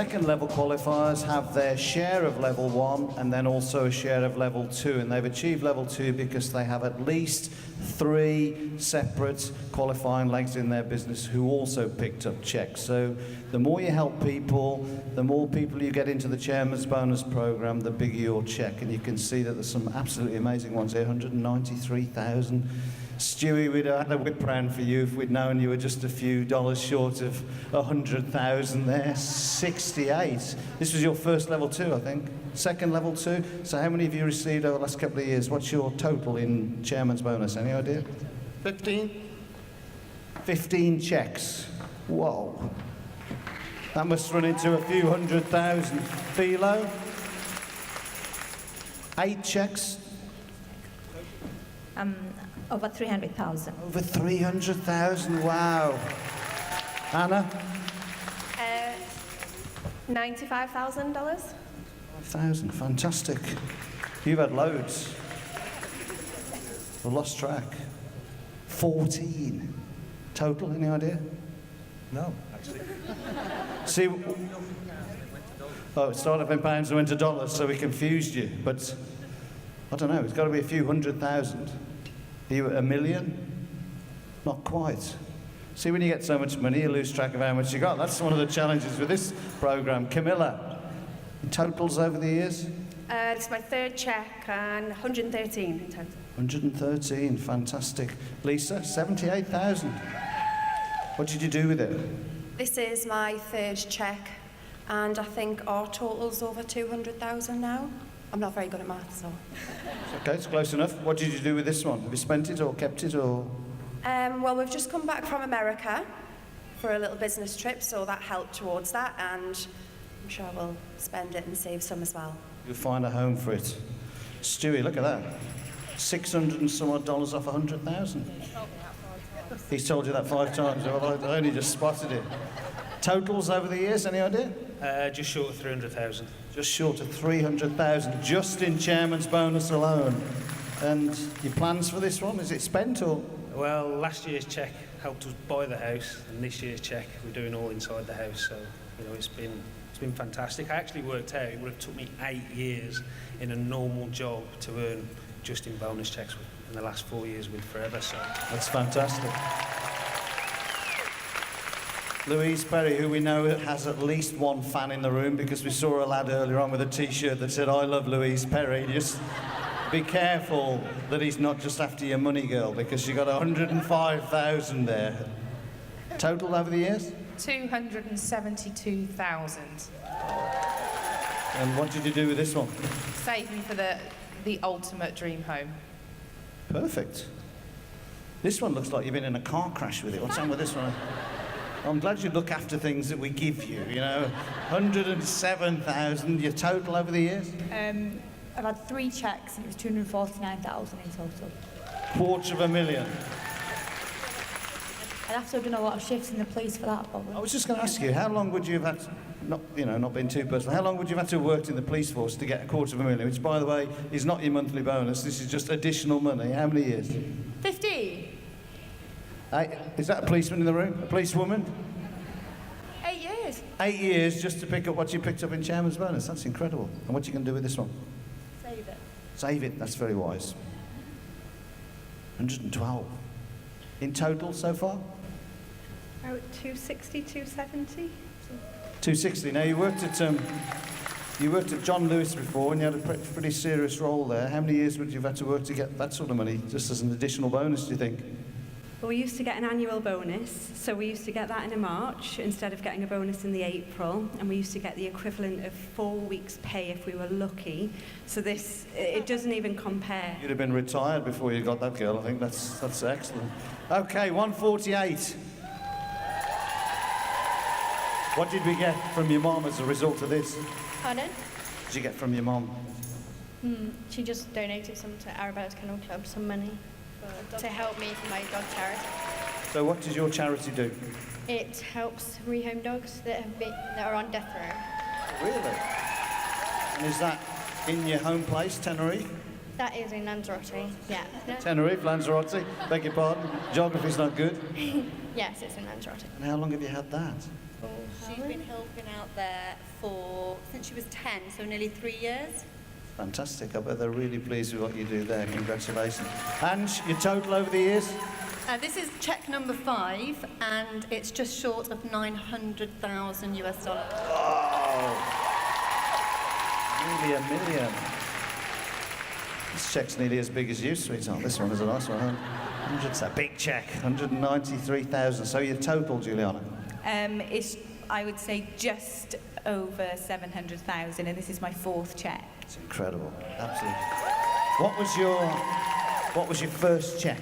second level qualifiers have their share of level 1 and then also a share of level 2, and they've achieved level 2 because they have at least 3 separate qualifying legs in their business who also picked up checks. So the more you help people, the more people you get into the Chairman's Bonus Programme, the bigger your check. And you can see that there's some absolutely amazing ones here, 193,000. Stewie, we'd have had a whip round for you if we'd known you were just a few dollars short of 100,000 there. 68. This was your first level 2, I think. Second level 2. So how many have you received over the last couple of years? What's your total in Chairman's Bonus? Any idea? 15. 15 checks. Whoa. That must run into a few 100,000. Philo? 8 checks. Over 300,000. Over 300,000, wow. Anna? $95,000. 5,000, fantastic. You've had loads. I lost track. 14. Total, any idea? No, actually. See, oh, it started off in pounds and went to dollars, so we confused you. But, I don't know, it's got to be a few 100,000. Are you at $1 million? Not quite. See, when you get so much money, you lose track of how much you got. That's one of the challenges with this programme. Camilla, totals over the years? It's my third check and 113 in total. 113, fantastic. Lisa, 78,000. What did you do with it? This is my third check, and I think our total's over 200,000 now. I'm not very good at maths, so. Okay, it's close enough. What did you do with this one? Have you spent it or kept it or? Well, we've just come back from America for a little business trip, so that helped towards that, and I'm sure we'll spend it and save some as well. You'll find a home for it. Stewie, look at that. 600 and some odd dollars off 100,000. He's told you that 5 times. Well, I only just spotted it. Totals over the years, any idea? Just short of 300,000. Just short of 300,000, just in Chairman's Bonus alone. And your plans for this one, is it spent or? Well, last year's check helped us buy the house, and this year's check we're doing all inside the house. So, you know, it's been fantastic. I actually worked out it would have took me 8 years in a normal job to earn just in bonus checks in the last 4 years with Forever. So that's fantastic. Louise Perry, who we know has at least one fan in the room because we saw a lad earlier on with a T-shirt that said, "I love Louise Perry." Just be careful that he's not just after your money, girl, because you got 105,000 there. Total over the years? 272,000. And what did you do with this one? Saved me for the ultimate dream home. Perfect. This one looks like you've been in a car crash with it. What's wrong with this one? I'm glad you look after things that we give you, you know. 107,000, your total over the years? I've had 3 checks and it was 249,000 in total. $250,000. I'd have to have done a lot of shifts in the police for that, probably. I was just going to ask you, how long would you have had, not being too personal, how long would you have had to have worked in the police force to get $250,000, which, by the way, is not your monthly bonus, this is just additional money. How many years? 15. Is that a policeman in the room? A policewoman? 8 years. 8 years just to pick up what you picked up in Chairman's Bonus. That's incredible. And what you going to do with this one? Save it. Save it. That's very wise. 112. In total so far? About 260, 270. 260. Now you worked at John Lewis before, and you had a pretty serious role there. How many years would you have had to work to get that sort of money, just as an additional bonus, do you think? Well, we used to get an annual bonus, so we used to get that in March instead of getting a bonus in the April, and we used to get the equivalent of 4 weeks' pay if we were lucky. So it doesn't even compare. You'd have been retired before you got that, girl. I think that's excellent. Okay, 148. What did we get from your mum as a result of this? Pardon? What did you get from your mum? She just donated some to Arabella's Kennel Club, some money to help me for my dog charity. So what does your charity do? It helps rehome dogs that are on death row. Really? And is that in your home place, Tenerife? That is in Lanzarote, yeah. Tenerife, Lanzarote, beg your pardon. Geography's not good. Yes, it's in Lanzarote. And how long have you had that? She's been helping out there since she was 10, so nearly 3 years. Fantastic. I bet they're really pleased with what you do there. Congratulations. And your total over the years? This is check number 5, and it's just short of $900,000 US. Oh, nearly $1 million. This check's nearly as big as you, sweetheart. This one is a nice one. It's a big check, 193,000. So your total, Juliana? It's, I would say, just over 700,000, and this is my 4th check. It's incredible, absolutely. What was your first check?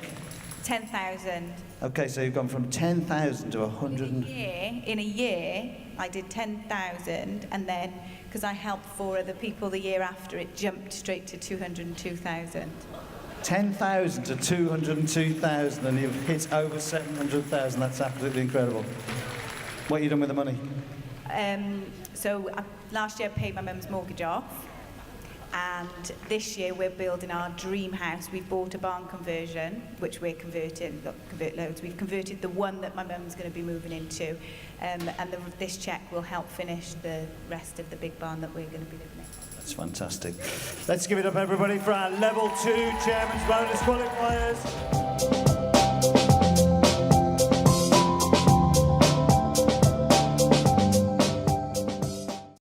10,000. Okay, so you've gone from 10,000 to 100. In a year, I did 10,000, and then because I helped 4 other people the year after, it jumped straight to 202,000. 10,000 to 202,000, and you've hit over 700,000. That's absolutely incredible. What have you done with the money? Last year I paid my mum's mortgage off, and this year we're building our dream house. We've bought a barn conversion, which we're converting, convert loads. We've converted the one that my mum's going to be moving into, this cheque will help finish the rest of the big barn that we're going to be living in. That's fantastic. Let's give it up, everybody, for our level 2 chairman's bonus qualifiers.